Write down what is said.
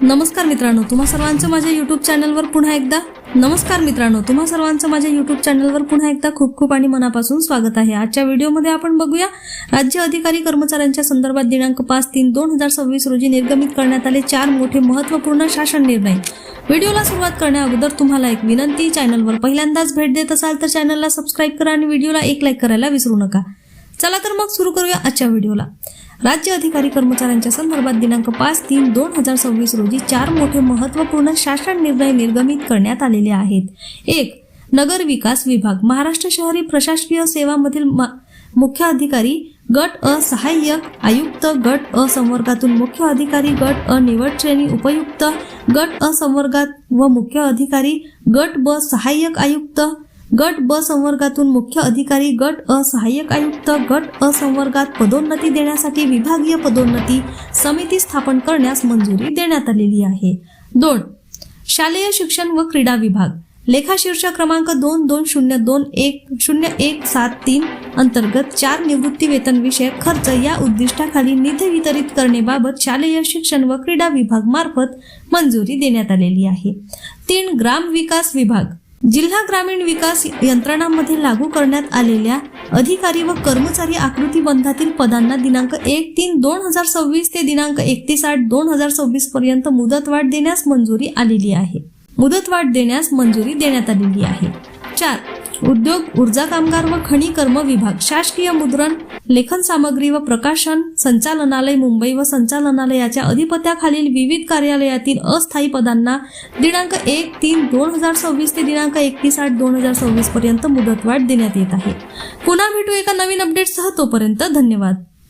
नमस्कार मित्रांनो, तुम्हा सर्वांचं माझ्या YouTube चॅनलवर पुन्हा एकदा खूप खूप आणि मनापासून स्वागत आहे। आजच्या व्हिडिओमध्ये आपण बघूया राज्य अधिकारी कर्मचाऱ्यांच्या संदर्भात दिनांक 5/3/2026 रोजी निर्गमित करण्यात आले 4 मोठे महत्त्वपूर्ण शासन निर्णय। व्हिडिओला सुरुवात करण्याअगोदर तुम्हाला एक विनंती, चॅनलवर पहिल्यांदाच भेट देत असाल तर चॅनलला सबस्क्राइब करा आणि व्हिडिओला एक लाईक करायला विसरू नका। चला तर मग सुरू करूया आजच्या व्हिडिओला। राज्य अधिकारी कर्मचाऱ्यांच्या संदर्भात दिनांक 5/3/2026 रोजी 4 मोठे महत्त्वपूर्ण शासन निर्णय निर्गमित करण्यात आलेले आहेत। 1. नगर विकास विभाग, महाराष्ट्र शहरी प्रशासकीय सेवामधील मुख्य अधिकारी गट अ सहाय्यक आयुक्त, गट अ संवर्गातून मुख्य अधिकारी, गट अ निवड श्रेणी उपायुक्त, गट अ संवर्गात व मुख्य अधिकारी, गट ब सहाय्यक आयुक्त, गट ब संवर्गातून मुख्य अधिकारी, गट अ सहाय्यक आयुक्त, गट अ संवर्गात पदोन्नती देण्यासाठी विभागीय पदोन्नती समिती स्थापन करण्यास मंजुरी देण्यात आलेली आहे। 2. शालेय शिक्षण व क्रीडा विभाग, लेखाशीर्षक क्रमांक 2202100173 अंतर्गत 4 निवृत्ती वेतन विषयक खर्च या उद्दिष्टाखाली निधी वितरित करण्याबाबत शालेय शिक्षण व क्रीडा विभाग मार्फत मंजुरी देण्यात आलेली आहे। 3. ग्राम विकास विभाग, जिल्हा ग्रामीण विकास यंत्रणांमध्ये लागू करण्यात आलेल्या अधिकारी व कर्मचारी आकृतीबंधातील पदांना दिनांक 1/3/2026 ते दिनांक 31/8/2026 पर्यंत मुदतवाढ देण्यास मंजुरी देण्यात आलेली आहे। 4. उद्योग, ऊर्जा कामगार व खनिकर्म विभाग, शासकीय मुद्रण, लेखन सामग्री व प्रकाशन संचालनालय मुंबई व संचालनालयाच्या अधिपत्याखालील विविध कार्यालयातील अस्थायी पदांना दिनांक 1/3/2026 ते दिनांक 31/8/2026 पर्यंत मुदतवाढ देण्यात येत आहे। पुन्हा भेटू एका नवीन अपडेटसह, तोपर्यंत धन्यवाद।